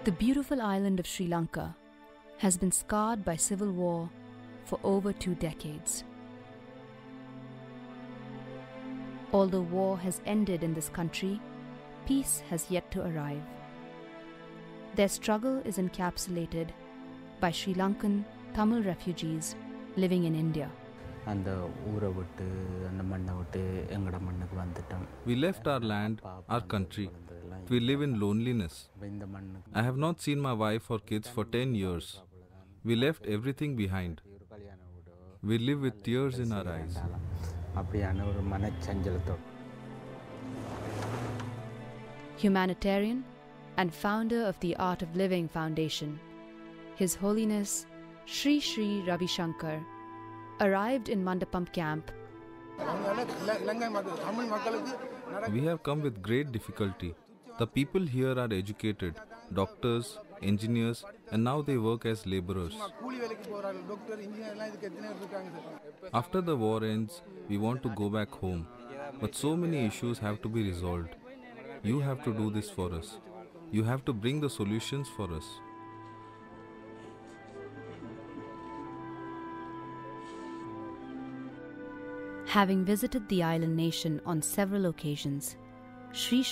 The beautiful island of Sri Lanka has been scarred by civil war for over 2 decades. Although war has ended in this country, peace has yet to arrive. Their struggle is encapsulated by Sri Lankan Tamil refugees living in India. We left our land, our country. We live in loneliness. I have not seen my wife or kids for 10 years. We left everything behind. We live with tears in our eyes. Humanitarian and founder of the Art of Living Foundation, His Holiness Sri Ravi Shankar arrived in Mandapam camp. We have come with great difficulty. The people here are educated, doctors, engineers, and now they work as laborers. After the war ends, we want to go back home, but so many issues have to be resolved. You have to do this for us. You have to bring the solutions for us. Having visited the island nation on several occasions, Sri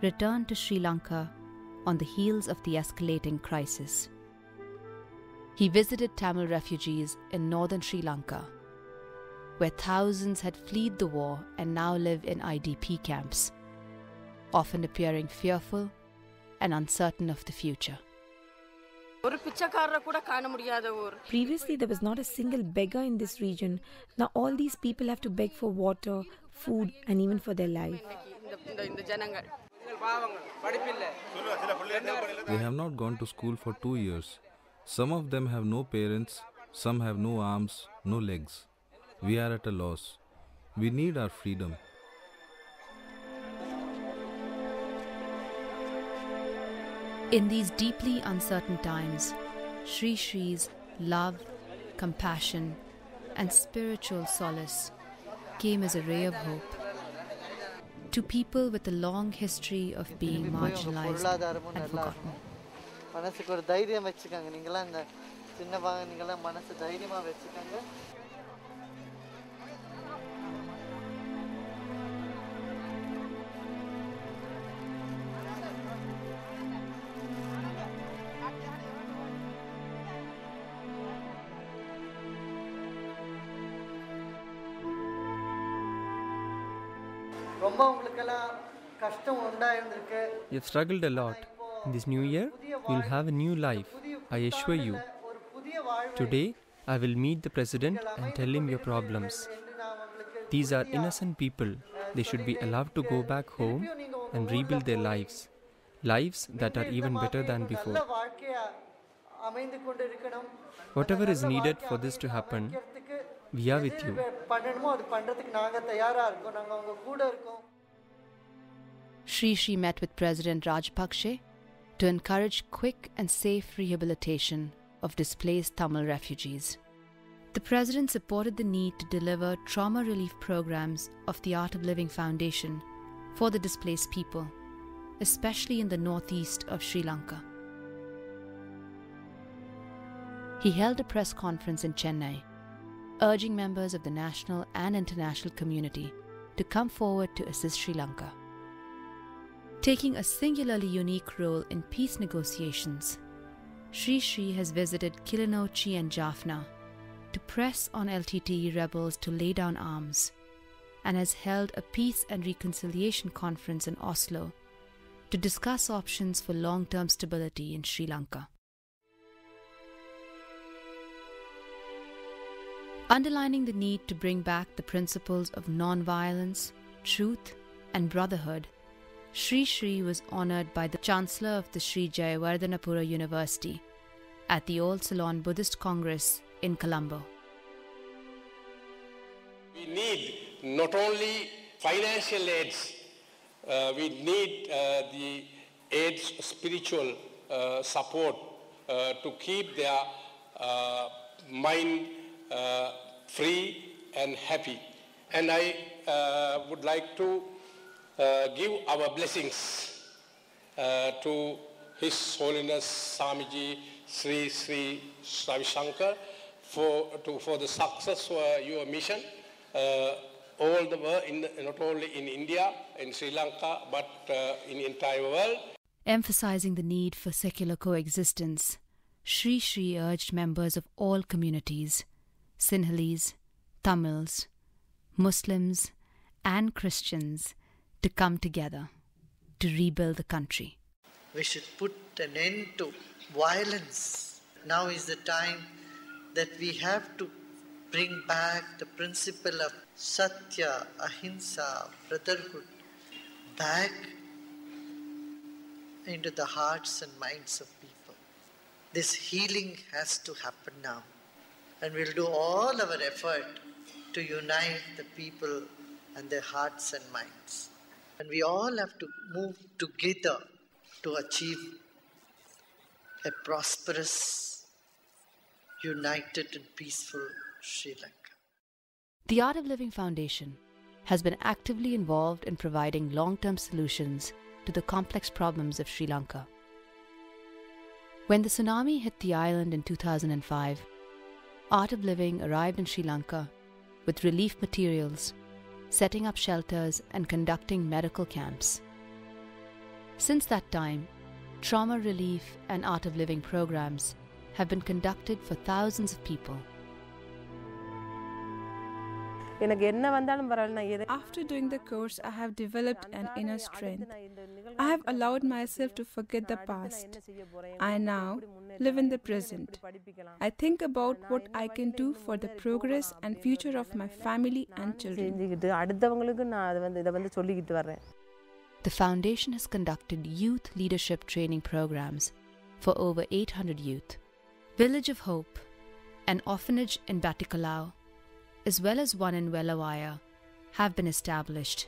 returned to Sri Lanka on the heels of the escalating crisis. He visited Tamil refugees in northern Sri Lanka, where thousands had fled the war and now live in IDP camps, often appearing fearful and uncertain of the future. Previously, there was not a single beggar in this region. Now all these people have to beg for water, food, and even for their life. They have not gone to school for 2 years. Some of them have no parents, some have no arms, no legs. We are at a loss. We need our freedom. In these deeply uncertain times, Sri's love, compassion, and spiritual solace came as a ray of hope to people with a long history of being marginalized and forgotten. You've struggled a lot. In this new year, you'll have a new life, I assure you. Today, I will meet the President and tell him your problems. These are innocent people. They should be allowed to go back home and rebuild their lives. Lives that are even better than before. Whatever is needed for this to happen, we are with you. Sri met with President Rajapakse to encourage quick and safe rehabilitation of displaced Tamil refugees. The President supported the need to deliver trauma relief programs of the Art of Living Foundation for the displaced people, especially in the northeast of Sri Lanka. He held a press conference in Chennai, urging members of the national and international community to come forward to assist Sri Lanka. Taking a singularly unique role in peace negotiations, Sri has visited Kilinochchi and Jaffna to press on LTTE rebels to lay down arms, and has held a peace and reconciliation conference in Oslo to discuss options for long-term stability in Sri Lanka. Underlining the need to bring back the principles of non-violence, truth, and brotherhood, Sri was honoured by the Chancellor of the Sri Jayawardhanapura University at the Old Ceylon Buddhist Congress in Colombo. We need not only financial aids, we need the aids, spiritual support to keep their mind free and happy. And I would like to give our blessings to His Holiness Swamiji Sri Ravi Shankar for the success of your mission. All the world, not only in India, in Sri Lanka, but in the entire world. Emphasizing the need for secular coexistence, Sri urged members of all communities, Sinhalese, Tamils, Muslims, and Christians, to come together to rebuild the country. We should put an end to violence. Now is the time that we have to bring back the principle of Satya, Ahimsa, brotherhood back into the hearts and minds of people. This healing has to happen now. And we'll do all our effort to unite the people and their hearts and minds. And we all have to move together to achieve a prosperous, united and peaceful Sri Lanka. The Art of Living Foundation has been actively involved in providing long-term solutions to the complex problems of Sri Lanka. When the tsunami hit the island in 2005, Art of Living arrived in Sri Lanka with relief materials, setting up shelters and conducting medical camps. Since that time, trauma relief and Art of Living programs have been conducted for thousands of people. After doing the course, I have developed an inner strength. I have allowed myself to forget the past. I now live in the present. I think about what I can do for the progress and future of my family and children. The foundation has conducted youth leadership training programs for over 800 youth. Village of Hope, an orphanage in Batikalau, as well as one in Welawaya, have been established,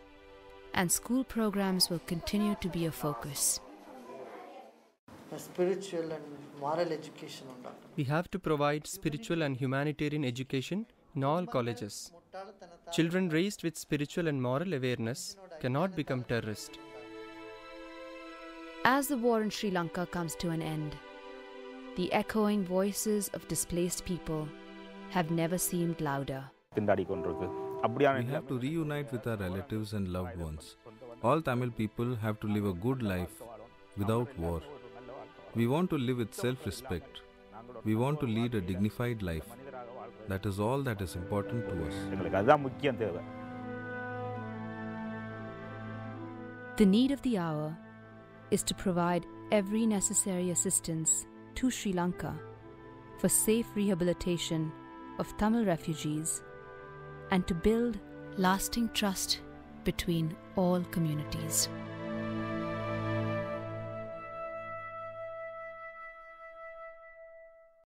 and school programs will continue to be a focus. A spiritual and moral education. We have to provide spiritual and humanitarian education in all colleges. Children raised with spiritual and moral awareness cannot become terrorists. As the war in Sri Lanka comes to an end, the echoing voices of displaced people have never seemed louder. We have to reunite with our relatives and loved ones. All Tamil people have to live a good life without war. We want to live with self-respect. We want to lead a dignified life. That is all that is important to us. The need of the hour is to provide every necessary assistance to Sri Lanka for safe rehabilitation of Tamil refugees and to build lasting trust between all communities.